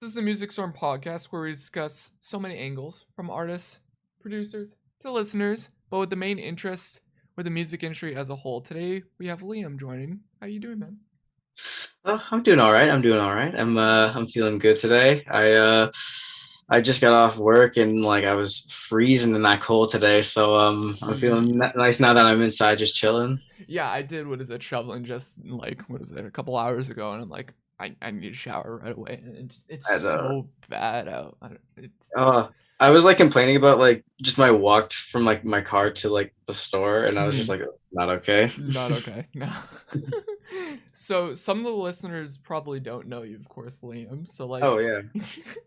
This is the Music Storm podcast where we discuss so many angles from artists, producers, to listeners, but with the main interest with the music industry as a whole. Today we have Liam joining. How you doing, man? I'm doing all right. I'm doing all right. I'm feeling good today. I just got off work and like I was freezing in that cold today, so I'm feeling nice now that I'm inside just chilling. Yeah, I did. What is it? Shoveling just a couple hours ago, and I'm like, I need a shower right away, and it's And, so bad out. uh, I was like complaining about like just my walk from like my car to like the store, and I was just Mhm. like, not okay. Not okay. No. So some of the listeners probably don't know you, of course, Liam. So like, Oh yeah,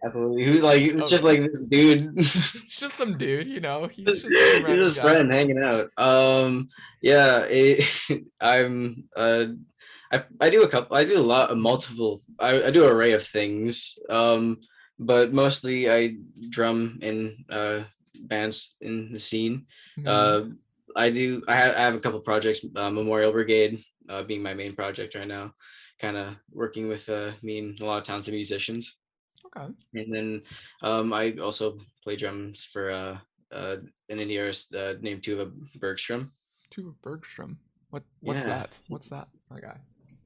absolutely. Who like it's so just like this dude. it's just some dude, he's just some You're random just guy. friend hanging out. Yeah, I'm I do I do a lot of multiple I do an array of things. But mostly I drum in bands in the scene. Mhm. Uh I have a couple projects, Memorial Brigade being my main project right now, kind of working with me and a lot of talented musicians. Okay. And then I also play drums for uh, an indie artist named Tuva Bergstrom. To Bergstrom. What's Yeah, that? What's that? Okay.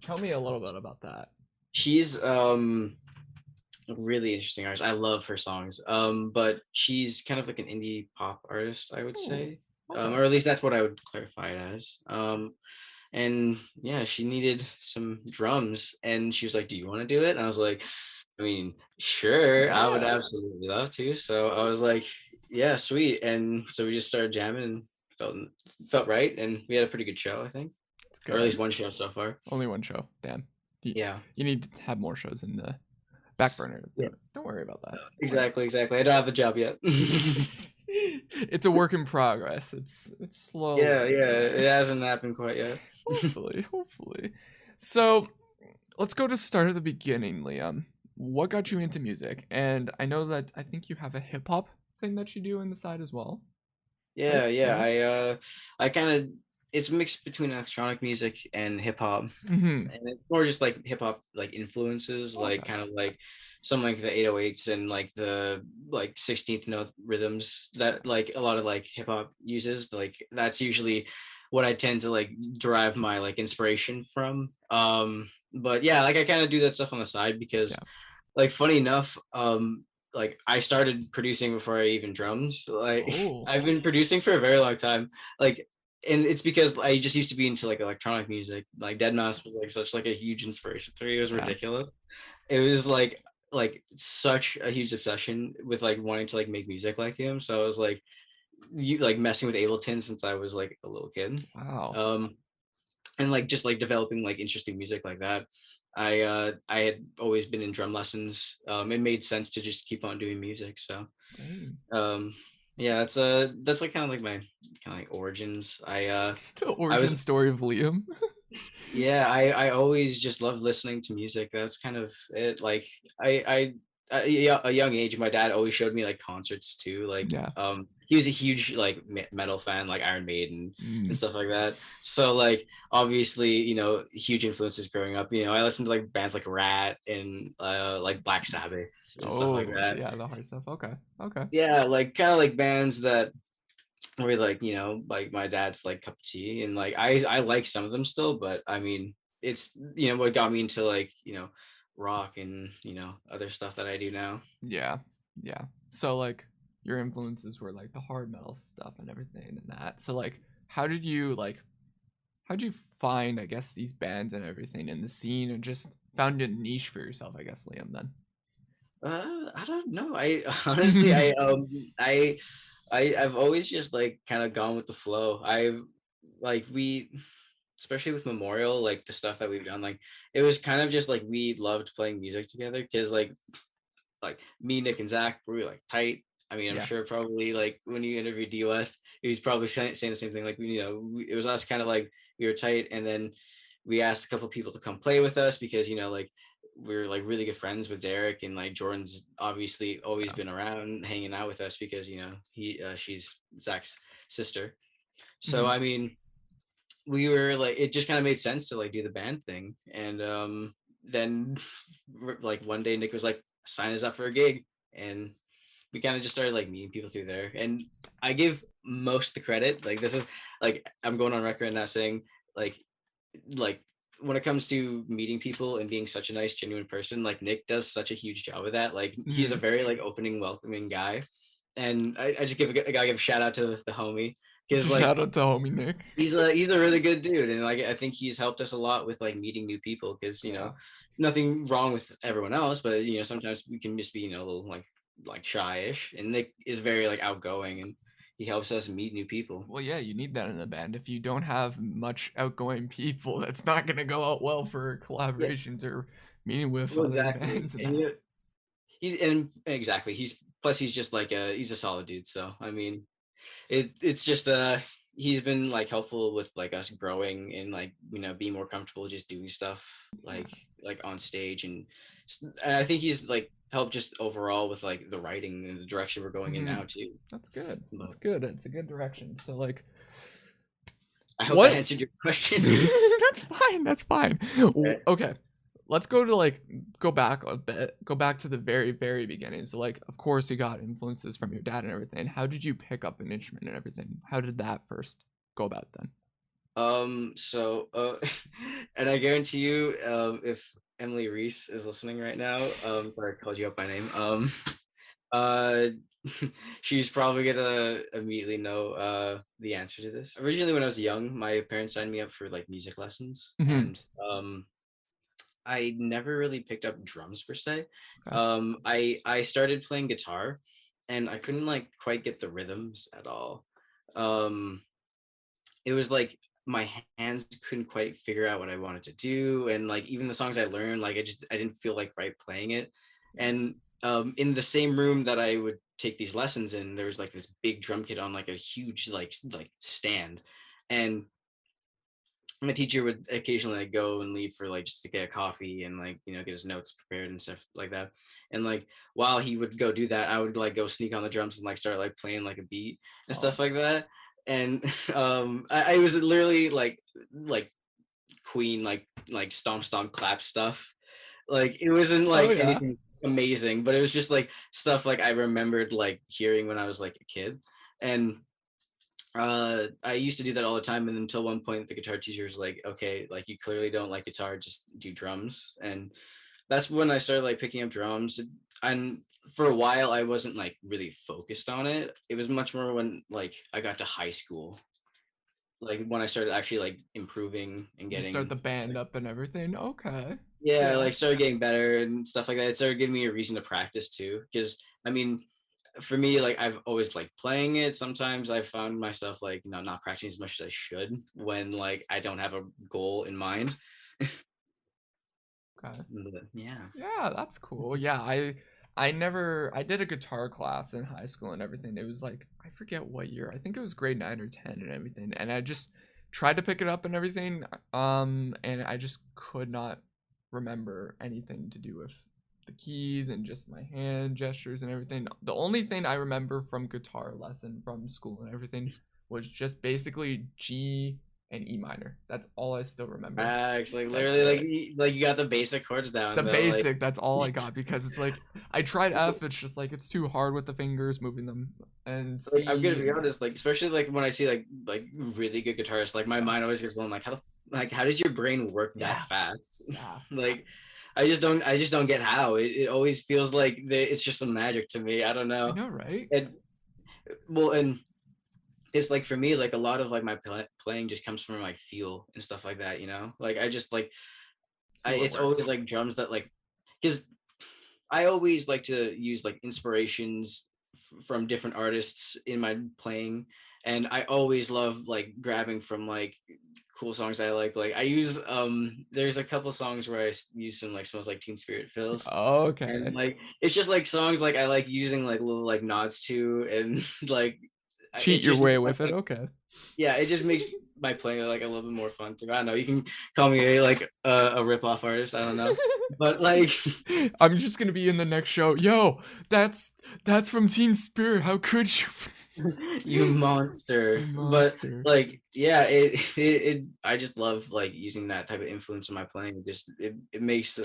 Tell me a little bit about that. she's a really interesting artist. I love her songs. But she's kind of like an indie pop artist, I would Oh, say, okay. or at least that's what I would clarify it as. And yeah, she needed some drums, and she was like, "Do you want to do it?" And I was like, "I mean, sure, I would Yeah. absolutely love to." So I was like, "Yeah, sweet." And so we just started jamming, and felt felt right, and we had a pretty good show, I think, It's or at good. least one show so far. Only one show. Damn. You, Yeah, you need to have more shows in the back burner. yeah, Don't worry about that. Don't worry. exactly, exactly. I don't have the job yet. It's a work in progress. It's slowly Yeah, getting yeah, it there. hasn't happened quite yet. Hopefully, hopefully. So let's go to start at the beginning, Liam. What got you into music? And I know that I think you have a hip hop thing that you do on the side as well, right? Yeah, yeah. Yeah. I kind of it's mixed between electronic music and hip hop, Mm-hmm. and it's more just like hip hop like influences, like Okay. kind of like some like the 808s and like the like 16th note rhythms that like a lot of like hip hop uses. Like that's usually what I tend to like derive my like inspiration from. But yeah, like I kind of do that stuff on the side because Yeah. like funny enough, like I started producing before I even drummed. Like Oh. I've been producing for a very long time. Like and it's because I just used to be into like electronic music. Like Dead Mouse was like such like a huge inspiration to me. It was Yeah. ridiculous. It was like such a huge obsession with like wanting to like make music like him. So I was like you like messing with Ableton since I was like a little kid. Wow. Um and like just like developing like interesting music like that. I had always been in drum lessons. It made sense to just keep on doing music. So Dang. um yeah, that's like kind of like my kind of like origins. The I origin was story of Liam. yeah, I always just loved listening to music. That's kind of it. Like yeah, a young age, my dad always showed me like concerts too. Like Yeah. he was a huge like metal fan, like Iron Maiden and Mm. stuff like that. So like obviously, huge influences growing up. I listened to like bands like Rat and like Black Sabbath and stuff like Oh, that. yeah, the hard stuff. Okay. Okay. Yeah, like kind of like bands that were like like my dad's like cup of tea, and like I like some of them still, but I mean it's what got me into like rock and other stuff that I do now. Yeah. Yeah. So like your influences were like the hard metal stuff and everything and that. So like how'd you find I guess these bands and everything in the scene and just found a niche for yourself, I guess, Liam I don't know. I honestly, then? I've always just like kind of gone with the flow. I've like we, especially with Memorial, like the stuff that we've done, like it was kind of just like we loved playing music together because like me, Nick, and Zach were like tight. I mean, I'm Yeah. sure probably like when you interviewed D West, he was probably saying the same thing. Like it was us kind of like we were tight, and then we asked a couple people to come play with us because like we're like really good friends with Derek, and like Jordan's obviously always Yeah. been around hanging out with us because she's Zach's sister. So Mhm. I mean, we were like it just kind of made sense to like do the band thing, and then like one day Nick was like, sign us up for a gig, and we kind of just started like meeting people through there. And I give most the credit. Like this is like I'm going on record and not saying like like when it comes to meeting people and being such a nice, genuine person, like Nick does such a huge job of that. Like he's a Mhm. very like opening, welcoming guy, and I just I gotta give a shout out to the homie because like Shout out to homie Nick. he's a really good dude, and like I think he's helped us a lot with like meeting new people because Yeah. nothing wrong with everyone else, but sometimes we can just be a little like shy-ish, and Nick is very like outgoing, and he helps us meet new people. Well, yeah, you need that in a band. If you don't have much outgoing people, that's not gonna go out well for Yeah, collaborations or meeting with well, other exactly, bands and and that. he's and exactly he's just like he's a solid dude. So I mean, it's just he's been like helpful with like us growing and like being more comfortable just doing stuff Yeah. like on stage, and I think he's like helped just overall with like the writing and the direction we're going in Hmm. now too. That's good. But That's good. It's a good direction. So like, I hope that what? answered your question. That's fine. That's fine. Okay. Okay. Let's go to like go back a bit. Go back to the very very beginning. So like, of course, you got influences from your dad and everything. How did you pick up an instrument and everything? How did that first go about then? So and I guarantee you, if Emily Reese is listening right now, or I called you up by name, uh she's probably gonna immediately know the answer to this. Originally when I was young, my parents signed me up for like music lessons, Hmm. and I never really picked up drums per se. Okay. I started playing guitar, and I couldn't like quite get the rhythms at all. um it was like my hands couldn't quite figure out what I wanted to do, and like even the songs I learned, like I didn't feel like right playing it. Yeah. And in the same room that I would take these lessons in, there was like this big drum kit on like a huge like stand, and my teacher would occasionally like, go and leave for like just to get a coffee and like get his notes prepared and stuff like that. And like while he would go do that, I would like go sneak on the drums and like start like playing like a beat and Oh. stuff like that. And I was literally like Queen, like stomp stomp clap stuff. Like it wasn't Oh like yeah. anything amazing, but it was just like stuff like I remembered like hearing when I was like a kid. And I used to do that all the time, and until one point the guitar teacher was like, okay, like you clearly don't like guitar, just do drums. And that's when I started like picking up drums. And for a while I wasn't like really focused on it. It was much more when like I got to high school, like when I started actually like improving and You start getting the band like, up and everything. Okay. yeah, Yeah. like started getting better and stuff like that. It started giving me a reason to practice too, because I mean, for me, like I've always liked playing it. Sometimes I found myself like not practicing as much as I should when like I don't have a goal in mind. Okay. But, yeah. Yeah, that's cool. Yeah, I did a guitar class in high school and everything. It was like I forget what year. I think it was grade 9 or 10 and everything. And I just tried to pick it up and everything. And I just could not remember anything to do with the keys and just my hand gestures and everything. The only thing I remember from guitar lesson from school and everything was just basically G and E minor. That's all I still remember. Actually, That's literally, it. like you got the basic chords The down though. Like, basic, that's all I got because it's like I tried F, it's just like it's too hard with the fingers moving them, and I'm gonna C be and honest, like especially like when I see like really good guitarists, like my yeah, mind always gets blown. Like like how does your brain work that yeah, fast? yeah. Like I just don't get how it always feels like it's just some magic to me. I don't I know. know, right? And well, and it's like for me, like a lot of like my playing just comes from like feel and stuff like that. Like I just like See what it's always works. like drums that like because I always like to use like inspirations from different artists in my playing, and I always love like grabbing from like cool songs I like. Like I use there's a couple songs where use some like smells like Teen Spirit fills. And Okay, like it's just like songs like I like using like little like nods to, and like cheat it's your just way with it. Okay. yeah, it just makes my playing like a little bit more fun too. I don't know. You can call me a rip off artist. I don't know, but like I'm just gonna be in the next show. Yo, that's from Team Spirit. How could you? you monster. You But monster. like yeah, I just love like using that type of influence in my playing. It makes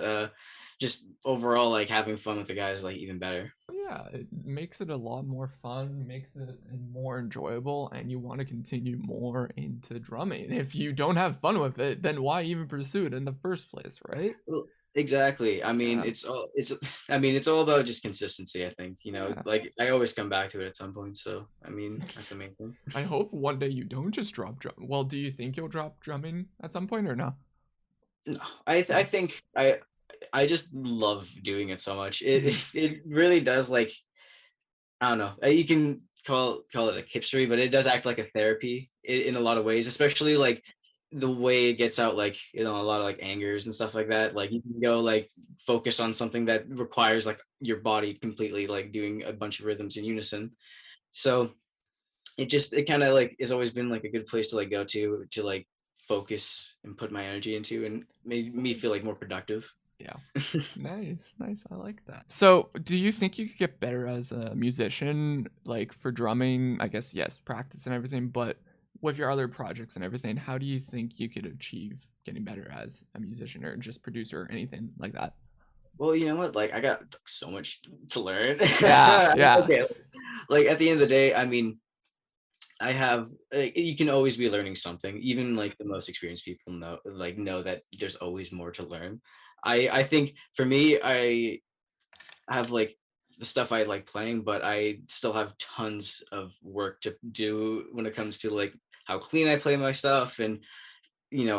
just overall like having fun with the guys like even better. Yeah, it makes it a lot more fun, makes it more enjoyable, and you want to continue more into drumming. If you don't have fun with it, then why even pursue it in the first place, right? Well, exactly. I mean, Yeah, it's all about just consistency, I think. yeah. Like I always come back to it at some point. So, I mean, that's the main thing. I hope one day you don't just drop drum. Well, do you think you'll drop drumming at some point or no? No, I No. think I just love doing it so much. Mhm. It really does like I don't know. You can call it a hipstery, but it does act like a therapy in a lot of ways, especially like the way it gets out like a lot of like angers and stuff like that. Like you can go like focus on something that requires like your body completely like doing a bunch of rhythms in unison. So it kind of like has always been like a good place to like go to like focus and put my energy into and made me feel like more productive. Yeah. Nice, nice. I like that. So, do you think you could get better as a musician, like for drumming? I guess yes, practice and everything, but with your other projects and everything, how do you think you could achieve getting better as a musician or just producer or anything like that? Well, you know what? Like I got so much to learn. Yeah, yeah, Okay, like at the end of the day, I mean, I have you can always be learning something. Even like the most experienced people know that there's always more to learn. I think for me, I have like the stuff I like playing, but I still have tons of work to do when it comes to like how clean I play my stuff and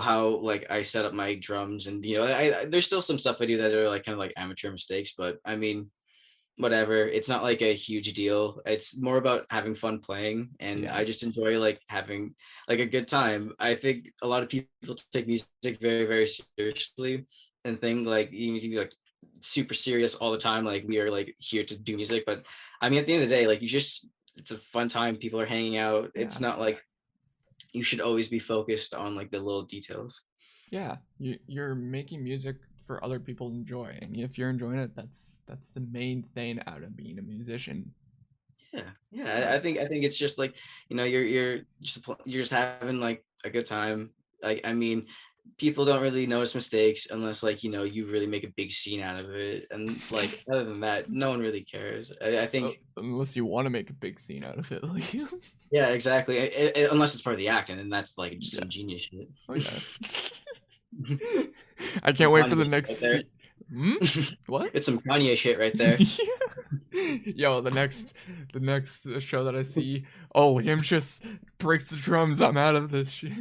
how like I set up my drums and there's still some stuff I do that are like kind of like amateur mistakes, but I mean whatever, it's not like a huge deal. It's more about having fun playing and yeah, I just enjoy like having like a good time. I think a lot of people take music very very seriously and think like you need to be like super serious all the time, like we are like here to do music, but I mean at the end of the day like it's a fun time, people are hanging out, it's yeah, not like you should always be focused on like the little details. yeah. You're making music for other people to enjoy, and if you're enjoying it, that's the main thing out of being a musician. Yeah, yeah. Yeah, I think it's just like you're just having like a good time. Like I mean, people don't really notice mistakes unless like you really make a big scene out of it, and like other than that, no one really cares. I think unless you want to make a big scene out of it, like yeah, exactly. Unless it's part of the act, and then that's like just yeah. some genius shit. Oh yeah. I Some can't wait for Kanye the shit next right there. Hmm? What? It's some Kanye shit right there. Yo, the next show that I see, oh, him just breaks the drums. I'm out of this shit.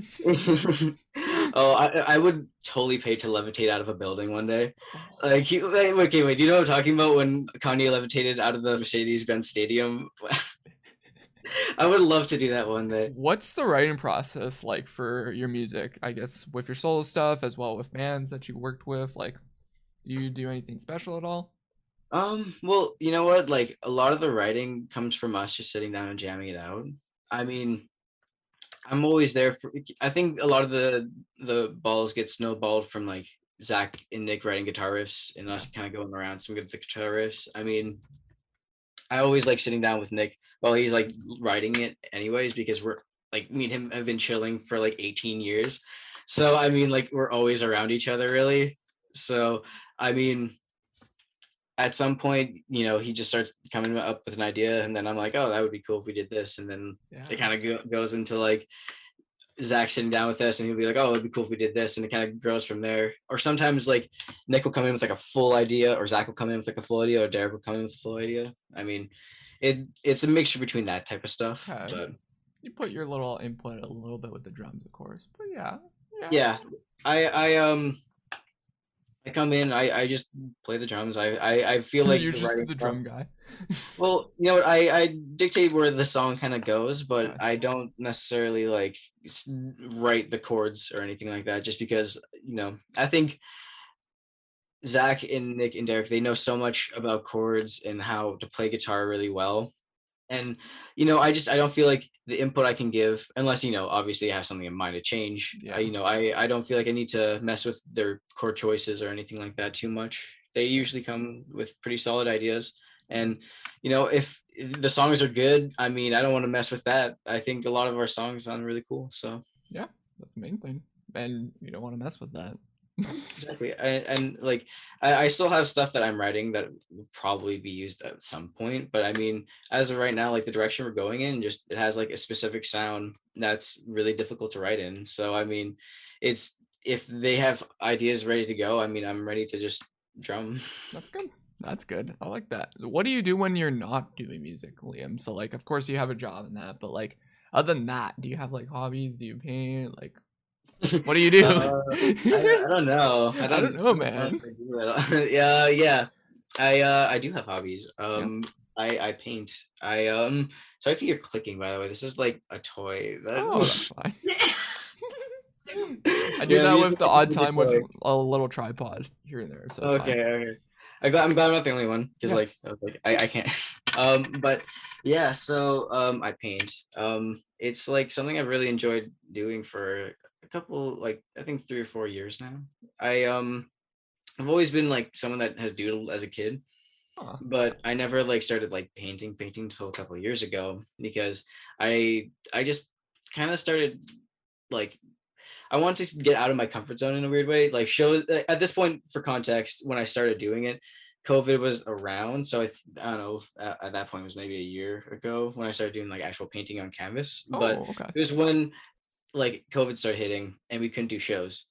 Oh, I would totally pay to levitate out of a building one day. Oh, Like, okay, wait. Do you know what I'm talking about when Kanye levitated out of the Mercedes-Benz Stadium? I would love to do that one day. what's the writing process like for your music? I guess with your solo stuff as well with bands that you worked with. Like, do you do anything special at all? Well, you know what? Like, a lot of the writing comes from us just sitting down and jamming it out. I mean, I'm always there for. I think a lot of the balls get snowballed from like Zach and Nick writing guitar riffs and Yeah, us kind of going around some good guitar riffs. I mean, I always like sitting down with Nick while he's like writing it anyways because we're like me and him have been chilling for like 18 years. So I mean like we're always around each other really. So I mean at some point, he just starts coming up with an idea and then I'm like, "Oh, that would be cool if we did this." And then it yeah, kind of goes into like Zach sitting down with us and he'll be like, "Oh, it'd be cool if we did this," and it kind of grows from there. Or sometimes like Nick will come in with like a full idea, or Zach will come in with like a full idea, or Derek will come in with a full idea. I mean, it's a mixture between that type of stuff. yeah. But You put your little input a little bit with the drums, of course. But yeah, yeah. yeah, I come in, I just play the drums. I feel like You're the just writing the stuff. drum guy. Well, you know what? I dictate where the song kind of goes, but Okay. I don't necessarily like write the chords or anything like that. Just because I think Zach and Nick and Derek, they know so much about chords and how to play guitar really well. And I don't feel like the input I can give, unless obviously I have something in mind to change. I, Yeah. you know, I don't feel like I need to mess with their chord choices or anything like that too much. They Yeah. usually come with pretty solid ideas, Yeah. and if the songs are good, I mean, I don't want to mess with that. I think a lot of our songs sound really cool. So Yeah. That's the main thing. And you don't want to mess with that. Exactly. And like I still have stuff that I'm writing that will probably be used at some point. But I mean, as of right now, like the direction we're going in, just it has like a specific sound that's really difficult to write in. So I mean, it's if they have ideas ready to go, I mean, I'm ready to just drum. That's good. That's good. I like that. What do you do when you're not doing music, Liam? So like, of course you have a job and that, but like, other than that, do you have like hobbies? Do you paint? Like, what do you do? I don't know. I don't know, I don't know if man. I do that. Yeah, yeah. I do have hobbies. Yeah. I paint. Sorry if you're clicking, by the way. This is like a toy. Oh, that's fine. I do Yeah, I'm that using with the like odd a time with toy. a little tripod here and there, so it's Okay, fine. okay. I'm glad I'm not the only one because Yeah. like I was like I can't. But yeah, so I paint. It's like something I've really enjoyed doing for a couple, like I think 3 or 4 years now. I've always been like someone that has doodled as a kid, Huh. but I never like started like painting until a couple of years ago because I just kind of started like I want to get out of my comfort zone in a weird way. Like shows at this point, for context, when I started doing it, COVID was around. So I don't know. At that point, it was maybe a year ago when I started doing like actual painting on canvas. But Oh, okay. it was when like COVID started hitting and we couldn't do shows.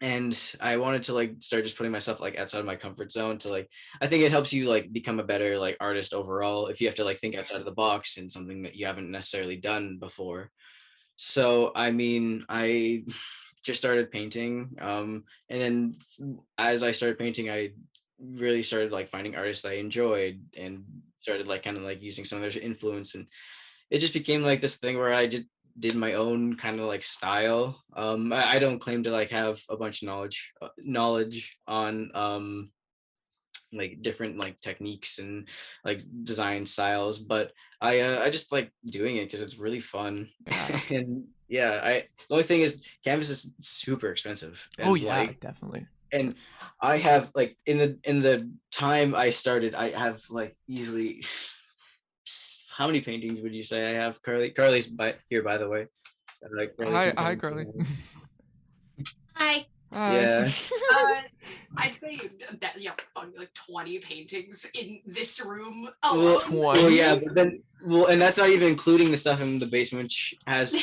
And I wanted to like start just putting myself like outside of my comfort zone to like I think it helps you like become a better like artist overall if you have to like think outside of the box in something that you haven't necessarily done before. So I mean, I just started painting, and then as I started painting, I really started like finding artists I enjoyed and started like kind of like using some of their influence, and it just became like this thing where I just did my own kind of like style. I don't claim to like have a bunch of knowledge on like different like techniques and like design styles, but I just like doing it because it's really fun. Yeah. And yeah, I the only thing is canvas is super expensive Oh and yeah, like definitely. and I have like in the time I started I have like easily how many paintings would you say I have? Carly's here, by the way. Like Carly Hi, can hi, come Carly. Hi. Hi. yeah. Uh, I'd say that like 20 paintings in this room Well, alone. well, yeah, 20? but then, well, and that's not even including the stuff in the basement, which has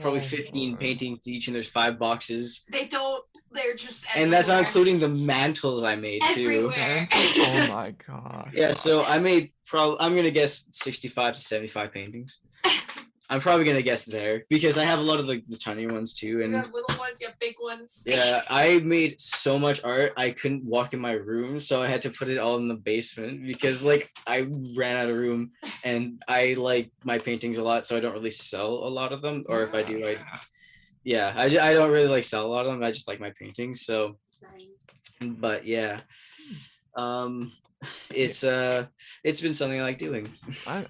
probably Oh 15 boy. paintings each, and there's 5 boxes, They don't. They're just and that's not everywhere. including the mantles I made too. Everywhere. Mantle? Oh my gosh. Yeah, so I made probably I'm gonna guess 65 to 75 paintings. I'm probably gonna guess there because I have a lot of like the tinier ones too, You and have little ones, you have big ones. yeah, I made so much art I couldn't walk in my room, so I had to put it all in the basement because like I ran out of room, and I like my paintings a lot, so I don't really sell a lot of them, or if I do, I don't really like sell a lot of them. I just like my paintings, so but yeah, um, it's been something I like doing.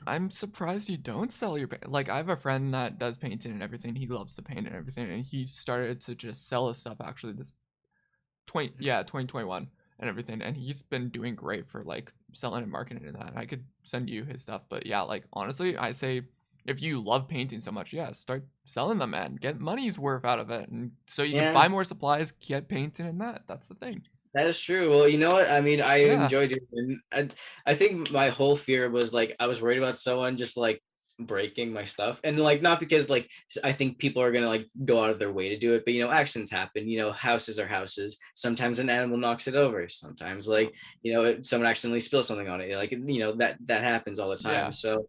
I'm surprised you don't sell your like I have a friend that does painting and everything. He loves to paint and everything, and he started to just sell his stuff actually this 2021 and everything, and he's been doing great for like selling and marketing and that. I could send you his stuff, but yeah, like honestly, I say if you love painting so much, yeah, start selling them, man. Get money's worth out of it, and so you can Yeah, buy more supplies, get painting, and that's the thing. that is true. Well, you know what? I mean, I Yeah, enjoyed it. And I think my whole fear was like I was worried about someone just like breaking my stuff. And like not because like I think people are gonna like go out of their way to do it, but you know, accidents happen. You know, houses are houses. Sometimes an animal knocks it over. Sometimes like, you know, someone accidentally spills something on it. Like, you know, that happens all the time. yeah. So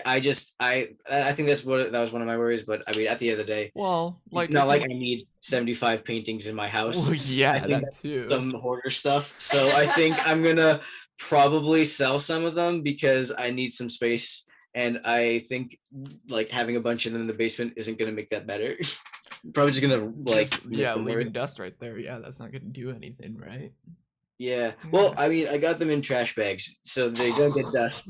I think that was one of my worries, but I mean at the end of the day, Well, it's like not if like you, I need 75 paintings in my well, house. I yeah, think that that's too. some hoarder stuff. So I think I'm gonna probably sell some of them because I need some space. And I think like having a bunch of them in the basement isn't gonna make that better. Probably just gonna like Just make yeah, them leaving worse. dust right there. Yeah, that's not gonna do anything, right? Yeah. Well, Yeah. I mean, I got them in trash bags, so they don't get dust.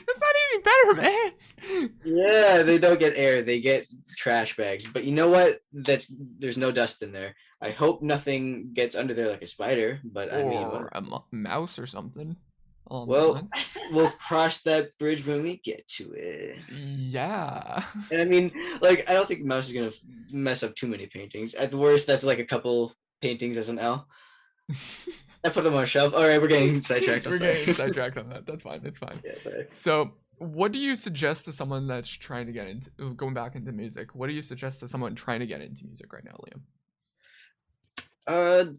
That's not any better, man. Yeah, they don't get air. They get trash bags. But you know what? There's no dust in there. I hope nothing gets under there like a spider. But I mean, what? Or a mouse or something along those Well, lines. we'll cross that bridge when we get to it. Yeah. And I mean, like, I don't think mouse is gonna mess up too many paintings. At the worst, that's like a couple paintings as an L. I put them on a shelf. All right, we're getting sidetracked. I'm We're sorry. getting sidetracked on that. That's fine. It's fine. Yeah, sorry. So, what do you suggest to someone that's trying to get into going back into music? What do you suggest to someone trying to get into music right now, Liam?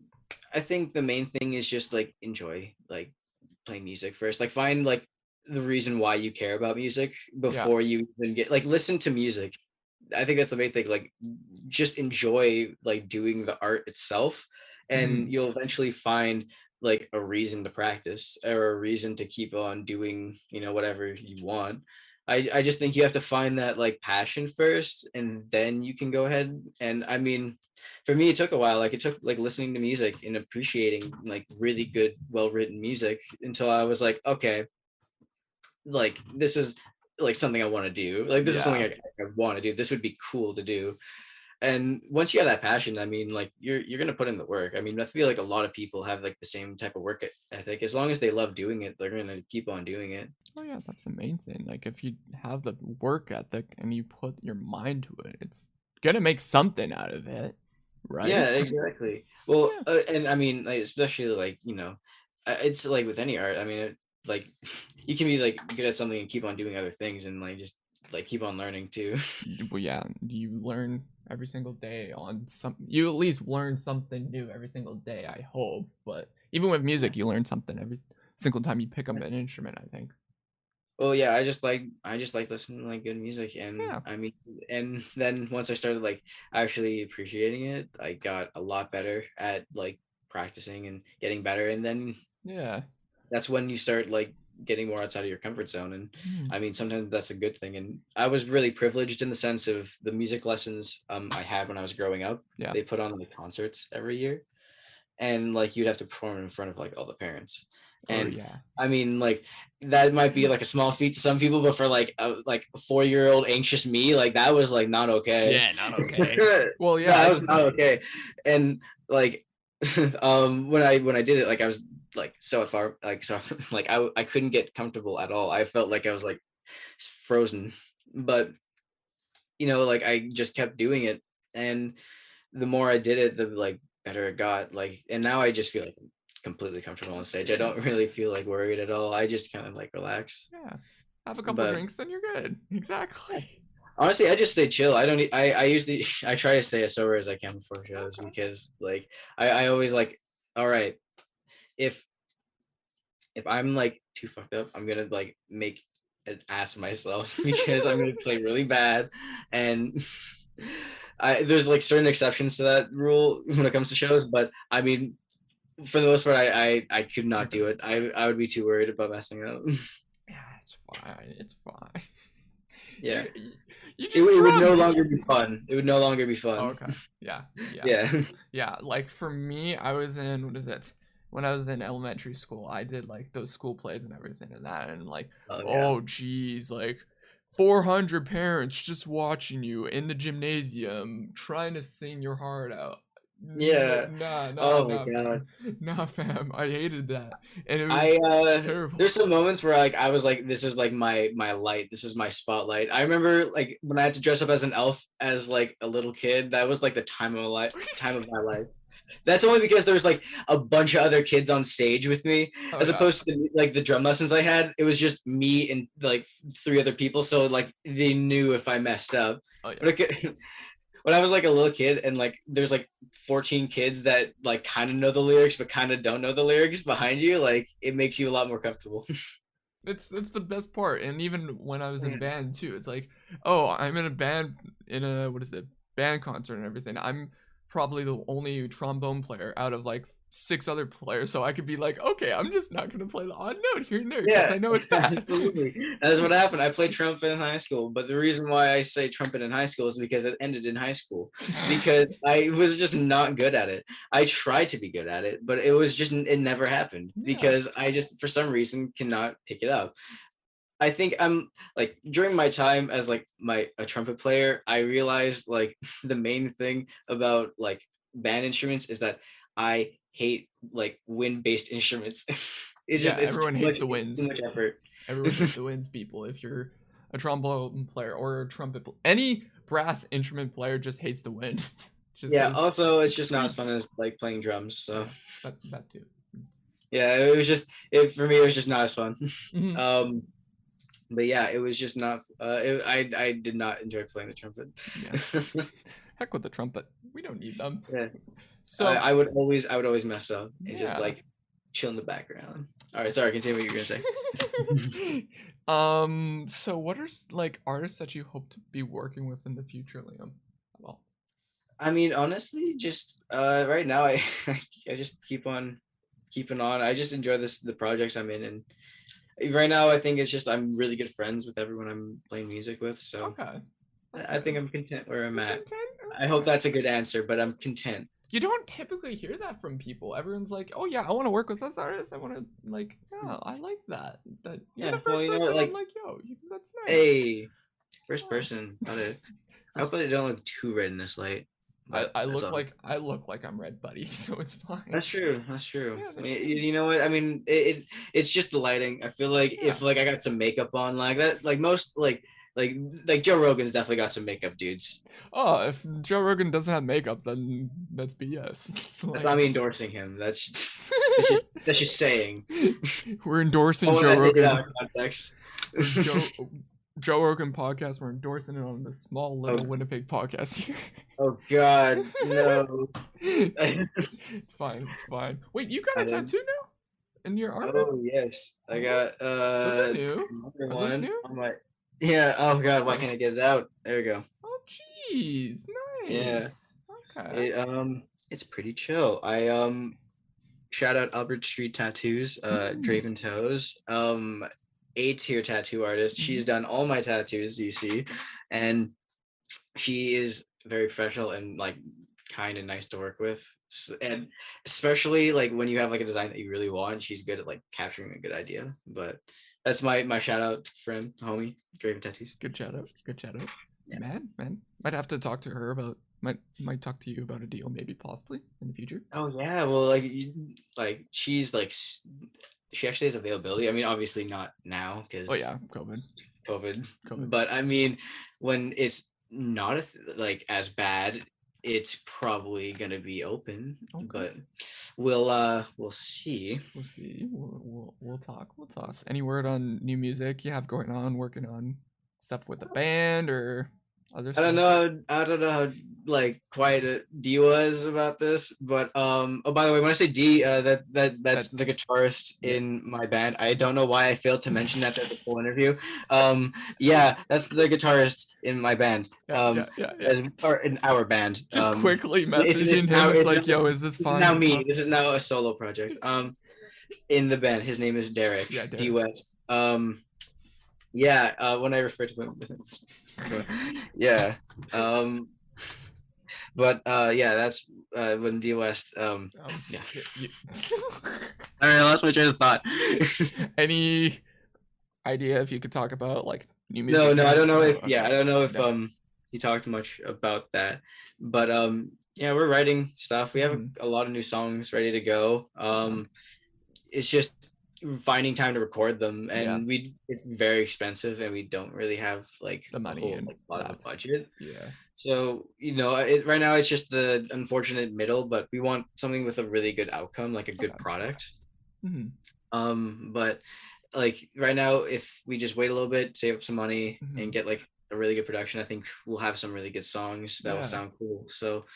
I think the main thing is just like enjoy like playing music first. Like find like the reason why you care about music before you even get like listen to music. I think that's the main thing. Like just enjoy like doing the art itself, and you'll eventually find like a reason to practice or a reason to keep on doing, you know, whatever you want. I just think you have to find that like passion first, and then you can go ahead. And I mean, for me, it took a while. Like it took like listening to music and appreciating like really good, well-written music until I was like, okay, like this is like something I want to do. Like this is something I want to do. This would be cool to do. And once you have that passion, I mean, like you're gonna put in the work. I mean, I feel like a lot of people have like the same type of work ethic. As long as they love doing it, they're gonna keep on doing it. Oh yeah, that's the main thing. Like if you have the work ethic and you put your mind to it, it's gonna make something out of it, right? Yeah, exactly. Well, and I mean, like, especially like, you know, it's like with any art. I mean, like you can be like good at something and keep on doing other things, and like just like keep on learning too. Well, yeah, you learn every single day on some. You at least learn something new every single day. I hope, but even with music, you learn something every single time you pick up an instrument. I think. Well, yeah, I just like listening to like good music, and I mean, and then once I started like actually appreciating it, I got a lot better at like practicing and getting better, and then that's when you start like getting more outside of your comfort zone. And I mean, sometimes that's a good thing. And I was really privileged in the sense of the music lessons I had when I was growing up. They put on like concerts every year, and like you'd have to perform in front of like all the parents. And I mean, like that might be like a small feat to some people, but for like a 4-year-old anxious me, like that was like not okay. Yeah, not okay. Well, yeah, that was not okay. And like when I did it, like I was like so far like I couldn't get comfortable at all. I felt like I was like frozen. But you know, like I just kept doing it, and the more I did it, the like better it got. Like, and now I just feel like I'm completely comfortable on stage. I don't really feel like worried at all. I just kind of like relax. Yeah, have a couple drinks, then you're good. Exactly. Honestly, I just stay chill. I don't. I usually I try to stay as sober as I can before shows, because like I always like, all right, if I'm like too fucked up, I'm gonna like make an ass of myself because I'm gonna play really bad. And there's like certain exceptions to that rule when it comes to shows, but I mean, for the most part, I could not do it. I would be too worried about messing up. Yeah, it's fine. It's fine. Yeah. You just it would no longer be fun. It would no longer be fun. Oh, okay. Yeah. Yeah. Yeah. Like for me, I was in, what is it? When I was in elementary school, I did like those school plays and everything and that. And like, oh, geez, like 400 parents just watching you in the gymnasium trying to sing your heart out. Yeah. God. Nah, fam. I hated that. And it was terrible. There's some moments where like I was like, this is like my light. This is my spotlight. I remember like when I had to dress up as an elf as like a little kid. That was like the time of my life. That's only because there was like a bunch of other kids on stage with me, as opposed to like the drum lessons I had. It was just me and like 3 other people, so like they knew if I messed up. When I was like a little kid, and like there's like 14 kids that like kind of know the lyrics but kind of don't know the lyrics behind you, like it makes you a lot more comfortable. It's the best part. And even when I was in band too, it's like, oh, I'm in a band in a band concert and everything. I'm probably the only trombone player out of like 6 other players, so I could be like, okay, I'm just not gonna play the odd note here and there because I know it's bad. Absolutely. That's what happened. I played trumpet in high school, but the reason why I say trumpet in high school is because it ended in high school, because I was just not good at it. I tried to be good at it, but it never happened because I just for some reason cannot pick it up. I think I'm like during my time as like a trumpet player, I realized like the main thing about like band instruments is that I hate like wind-based instruments. It's everyone hates the winds. Too much effort. Everyone hates the winds, people. If you're a trombone player or a trumpet, any brass instrument player just hates the wind. Just Yeah. 'cause Also, it's just not as sweet. fun as like playing drums. So That too. yeah, it was just it for me. It was just not as fun. Mhm. um, but yeah, it was just not. I did not enjoy playing the trumpet. Yeah. Heck with the trumpet. We don't need them. Yeah. So I would always mess up and just yeah. like chill in the background. All right, sorry. Continue what you were gonna say. So what are like artists that you hope to be working with in the future, Liam? Well, I mean, honestly, just right now, I I just keep on keeping on. I just enjoy the projects I'm in, and right now, I think it's just I'm really good friends with everyone I'm playing music with. So okay. That's I think good. I'm content where I'm You're at. content? I hope Okay. that's a good answer, but I'm content. You don't typically hear that from people. Everyone's like, "Oh yeah, I want to work with this artist. I want to like, yeah, I like that." That you're Yeah. the Well, first you know what? person I'm Like, like, "Yo, that's nice." hey, first Oh. person. Got it. I First, hope I don't look too red in this light, but I that's look all. like I'm red, buddy, so it's fine. That's true. That's true. Yeah, I that's mean, true. you know what? I mean, it's just the lighting. I feel like Yeah. if like I got some makeup on like that, like most like Joe Rogan's definitely got some makeup, dudes. Oh, if Joe Rogan doesn't have makeup, then that's BS. That's Like, not me endorsing him. That's just saying. we're endorsing Oh, when Joe I take it out Rogan. of context. Joe Rogan podcast. We're endorsing it on the small Oh, little Winnipeg podcast here. oh God, no. It's fine. It's fine. Wait, you got I a didn't. tattoo now in your arm now? Oh yes, I Oh, got those are new. another Are those one new? on my. Yeah. Oh God, why can't I get it out? There we go. Oh, jeez, Yeah. nice. Okay. It, it's pretty chill. I shout out Albert Street Tattoos, Mm, Draven Toes, A-tier tattoo artist. She's mhm. done all my tattoos you see, and she is very professional and like kind and nice to work with. And especially like when you have like a design that you really want, she's good at like capturing a good idea. But that's my shout out friend, homie, Draven Tattoos. Good shout out. Good shout out. Yeah. Man. Might have to talk to her about. Might talk to you about a deal, maybe possibly in the future. Oh yeah, well like she's like she actually has availability. I mean, obviously not now because Oh yeah, COVID. COVID, COVID. but I mean, when it's not like as bad, it's probably gonna be open. Okay. But we'll see. We'll see. We'll talk. We'll talk. Any word on new music you have going on? Working on stuff with the band or other I stuff? don't know. I don't know how like quiet D was about this, but oh by the way, when I say D, that's the guitarist Yeah. in my band. I don't know why I failed to mention that throughout this whole interview. Yeah, that's the guitarist in my band. Yeah. As or in our band. Just quickly It's messaging now him. It's like, yo, is this this is fine now to me. talk? This is now a solo project. In the band, his name is Derek. Yeah, D Derek. West. Yeah. When I refer to him, yeah. But yeah, that's when D West. Yeah. All right, I lost my train of thought. Any idea if you could talk about like new music? No, I don't know if. Okay. Yeah, I don't know if No. he talked much about that. But yeah, we're writing stuff. We have Mhm. a lot of new songs ready to go. It's just finding time to record them, Yeah. and it's very expensive, and we don't really have like The money a whole and like, lot of a that. budget. Yeah. So right now it's just the unfortunate middle, but we want something with a really good outcome, like a good Okay. product. Hmm. But like right now, if we just wait a little bit, save up some money, Mhm. and get like a really good production, I think we'll have some really good songs that will Yeah. sound cool. So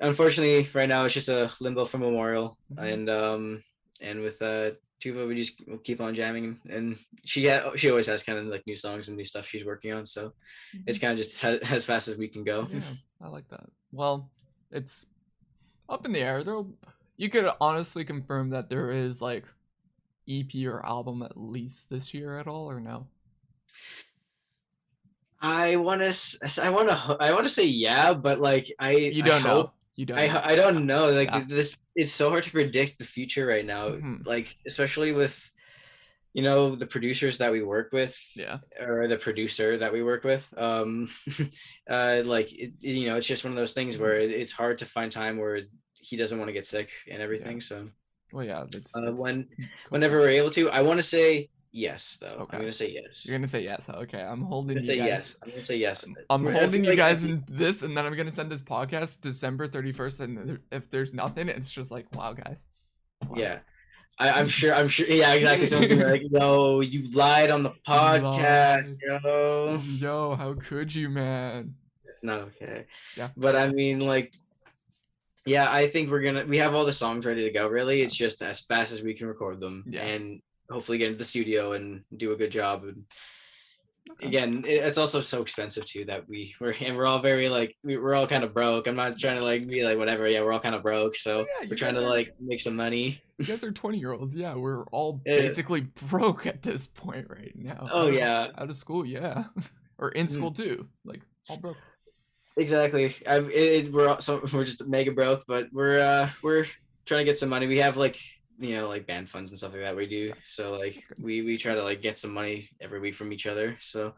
unfortunately, right now it's just a limbo for Memorial, Mhm. and with Tuva, we'll keep on jamming, and she always has kind of like new songs and new stuff she's working on, so it's Mhm. kind of just as fast as we can go. Yeah, I like that. Well, it's up in the air. You could honestly confirm that there is like EP or album at least this year at all, or no? I want to say yeah, but like You I don't know. hope You don't know. I don't know. Like Yeah. this, it's so hard to predict the future right now. Mhm. Like especially with the producers that we work with, Yeah. or the producer that we work with. Like it's just one of those things where it's hard to find time where he doesn't want to get sick and everything. Yeah. So Well, yeah. It's whenever we're able to, I want to say yes, though. Okay. I'm gonna say yes. You're gonna say yes. Okay, I'm I'm holding gonna you say guys. yes. I'm gonna say yes. I'm I holding feel you like guys in this, and then I'm gonna send this podcast December 31st. And if there's nothing, it's just like, wow, guys. Wow. Yeah. I'm sure. Yeah, exactly. Someone's gonna be like, "Yo, you lied on the podcast, yo." Yo, how could you, man? It's not okay. Yeah. But I mean, like, yeah, I think we have all the songs ready to go. Really, it's just as fast as we can record them, Yeah. and hopefully get into the studio and do a good job. And Okay. again, it's also so expensive too that we're all very like we're all kind of broke. I'm not trying to like be like whatever. Yeah, we're all kind of broke, so Yeah, we're trying to like make some money. You guys are 20-year-olds. Yeah, we're all Yeah. basically broke at this point right now. Oh yeah, Out of school, yeah, or in school too. Like all broke. exactly. We're just mega broke, but we're trying to get some money. We have like like band funds and stuff like that we do. So like we try to like get some money every week from each other. So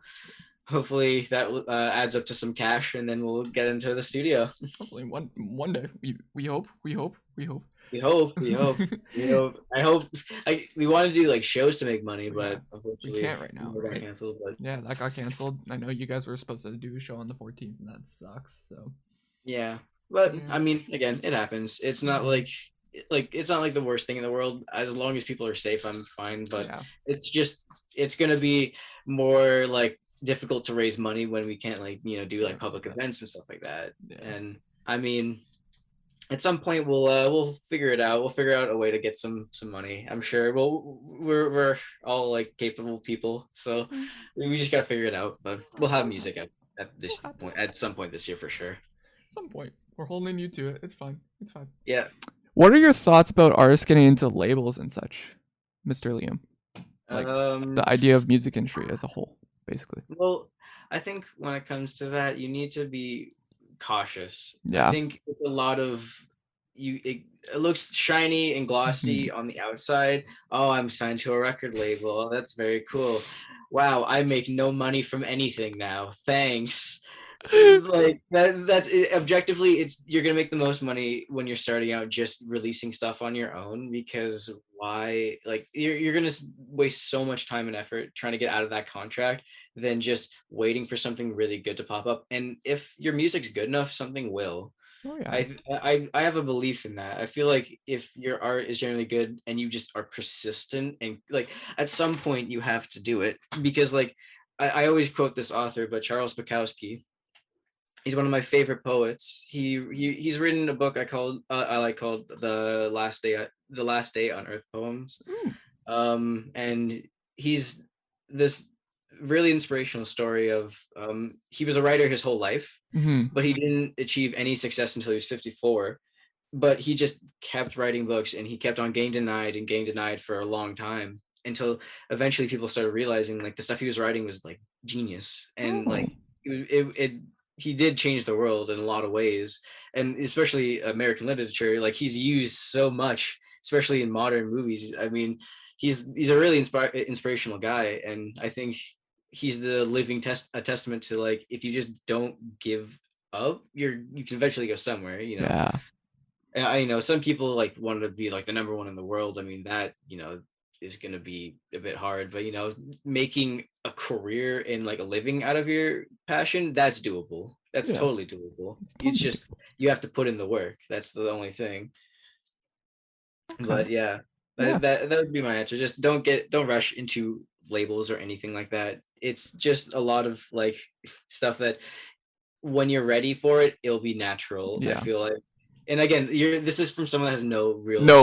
hopefully that adds up to some cash, and then we'll get into the studio. Hopefully one day. We hope. We hope. I hope. We want to do like shows to make money, but unfortunately we can't right now. Got canceled. But yeah, that got canceled. I know you guys were supposed to do a show on the 14th, and that sucks. So yeah, but I mean, again, it happens. It's not like it's not like the worst thing in the world. As long as people are safe, I'm fine. But it's gonna be more like difficult to raise money when we can't like do like public events and stuff like that. And I mean, at some point we'll figure it out. We'll figure out a way to get some money. I'm sure. We're all like capable people, so we just gotta figure it out. But we'll have music at this point, at some point this year for sure. Some point. We're holding you to it. It's fine. It's fine. Yeah. What are your thoughts about artists getting into labels and such, Mr. Liam? Like the idea of music industry as a whole, basically. Well, I think when it comes to that, you need to be cautious. Yeah. I think it's a lot of it looks shiny and glossy on the outside. Oh, I'm signed to a record label. That's very cool. Wow, I make no money from anything now. Thanks. Like that's objectively, you're gonna make the most money when you're starting out just releasing stuff on your own, because why, like you're gonna waste so much time and effort trying to get out of that contract than just waiting for something really good to pop up. And if your music's good enough, something will. Oh, yeah. I have a belief in that. I feel like if your art is generally good and you just are persistent, and like at some point you have to do it, because like I always quote this author, but Charles Bukowski, he's one of my favorite poets. He's written a book called The Last Day on Earth Poems. And he's this really inspirational story of he was a writer his whole life, but he didn't achieve any success until he was 54. But he just kept writing books, and he kept on getting denied for a long time, until eventually people started realizing like the stuff he was writing was like genius, and like he did change the world in a lot of ways, and especially American literature. Like he's used so much, especially in modern movies. I mean, he's a really inspirational guy, and I think he's the living testament to like, if you just don't give up, you can eventually go somewhere. Yeah. And I some people like want to be like the number one in the world. I mean, that is going to be a bit hard, but making a career and like a living out of your passion, that's doable. That's totally doable. It's just you have to put in the work. That's the only thing. Okay. But that would be my answer. Just don't rush into labels or anything like that. It's just a lot of like stuff that when you're ready for it, it'll be natural. I feel like. And again, this is from someone that has no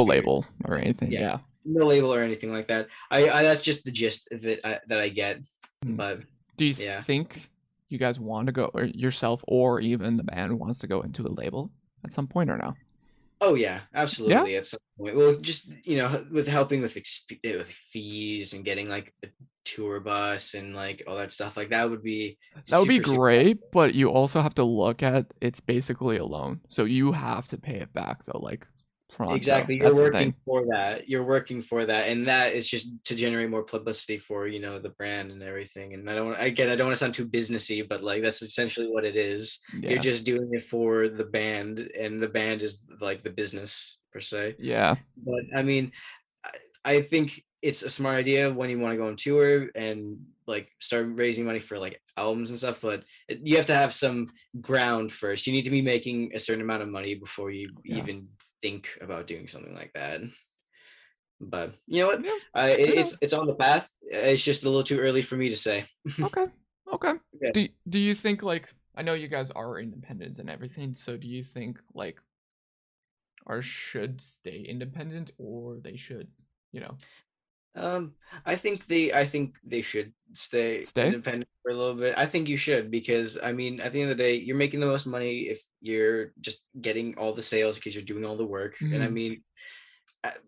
label or anything. Yeah. No label or anything like that. I that's just the gist of it that I get. But do you think you guys want to go, or yourself or even the band wants to go into a label at some point or no? Oh yeah, absolutely. At some point. Well, just with helping with fees and getting like a tour bus and like all that stuff, like that would be great. But you also have to look at it's basically a loan, so you have to pay it back though. Like pronto. Exactly, you're working for that. And that is just to generate more publicity for the brand and everything. And I don't want to sound too businessy, but like that's essentially what it is. You're just doing it for the band, and the band is like the business per se. Yeah. But I mean, I think it's a smart idea when you want to go on tour and like start raising money for like albums and stuff, but you have to have some ground first. You need to be making a certain amount of money before you Yeah. even think about doing something like that. But you know what? Yeah. It's on the path. It's just a little too early for me to say. Okay. Okay. Yeah. Do you think like I know you guys are independent and everything, so do you think like ours should stay independent or they should, you know, I think they should stay stay? independent for a little bit. I think you should because I mean, at the end of the day, you're making the most money if you're just getting all the sales because you're doing all the work. And I Mhm. mean,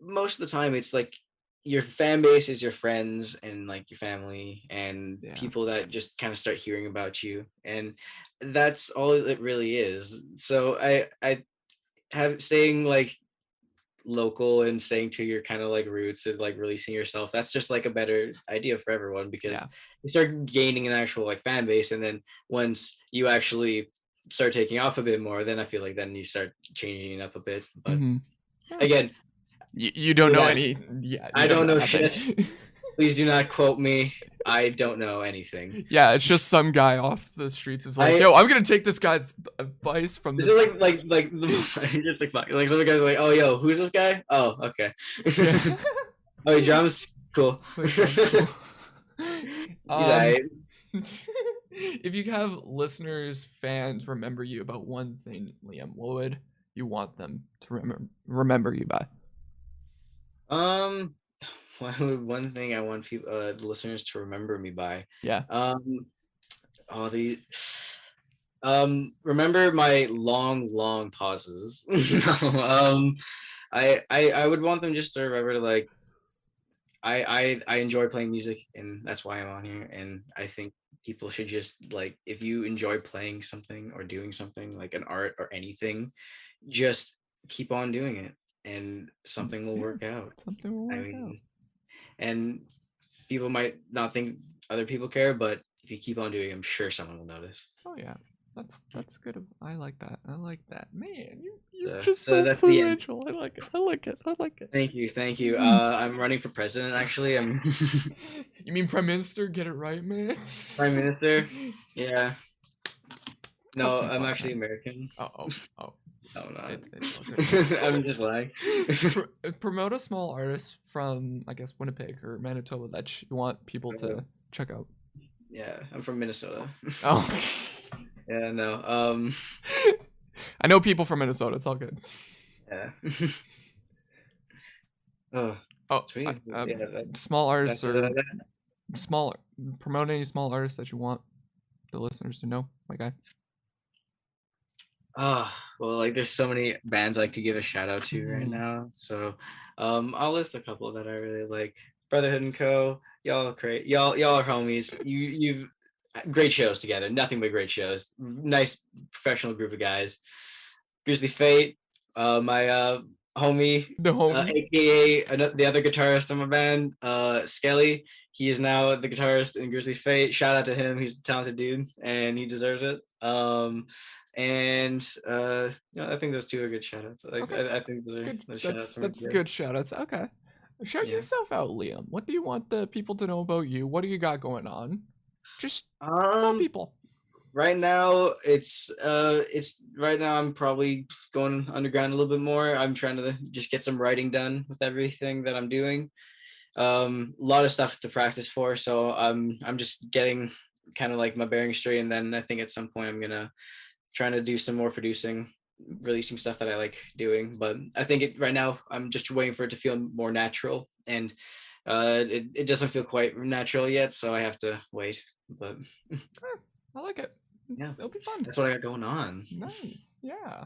most of the time, it's like your fan base is your friends and like your family and Yeah. people that just kind of start hearing about you, and that's all it really is. So I have staying like local and staying to your kind of like roots and like releasing yourself, that's just like a better idea for everyone because Yeah. you start gaining an actual like fan base, and then once you actually start taking off a bit more, then I feel like then you start changing it up a bit. But Mhm. Yeah. again, You don't you know guys, any yeah, you I don't don't know know nothing. shit. Please do not quote me. I don't know anything. Yeah, it's just some guy off the streets is like, I "Yo, I'm going to take this guy's advice from this this." is like the most just like some guys are like, oh yo, who's this guy? Oh, okay. Yeah. Oh, he drums? Cool. Like, that's cool. He's alright. If you have listeners, fans remember you about one thing, Liam, what would you want them to remember you by? One thing I want people, the listeners to remember me by. Yeah. Oh, the remember my long pauses. No, I would want them just to remember to like, I enjoy playing music, and that's why I'm on here. And I think people should just like, if you enjoy playing something or doing something like an art or anything, just keep on doing it, and something will Yeah, work out. something will I work out. mean, and people might not think other people care, but if you keep on doing it, I'm sure someone will notice. Oh yeah. That's good. I like that. I like that. Man, you're So, just so so that's the end. influential. I like it. I like it. I like it. Thank you. I'm running for president. Actually, I'm You mean Prime Minister? Get it right, man. prime minister. Yeah. Cut No, some I'm slack, actually man. American. Oh. No, I'm not. It's all good. I'm just lying. Promote a small artist from, I guess, Winnipeg or Manitoba that you want people to check out. Yeah, I'm from Minnesota. Oh. Yeah, no. I know people from Minnesota. It's all good. Yeah. Oh, Oh, sweet. Yeah, that's small artists that's or small promote any small artists that you want the listeners to know, my guy. well, like there's so many bands I could give a shout out to right Mhm. now. So, I'll list a couple that I really like. Brotherhood and Co. Y'all are great. Y'all are homies. You've great shows together. Nothing but great shows. Nice professional group of guys. Grizzly Fate, my homie, The homie. aka the other guitarist in my band, Skelly. He is now the guitarist in Grizzly Fate. Shout out to him. He's a talented dude, and he deserves it. And I think those two are good shout outs. Like, Okay. I think those are Good. those shout outs. That's good shout outs. Okay. Shout Yeah. yourself out, Liam. What do you want the people to know about you? What do you got going on? Just tell people. Right now it's right now I'm probably going underground a little bit more. I'm trying to just get some writing done with everything that I'm doing. A lot of stuff to practice for, so I'm just getting kind of like my bearings straight, and then I think at some point I'm gonna trying to do some more producing, releasing stuff that I like doing. But I think right now I'm just waiting for it to feel more natural, and it doesn't feel quite natural yet, so I have to wait. But I like it. yeah, It'll be fun. that's what I got going on. Nice. Yeah.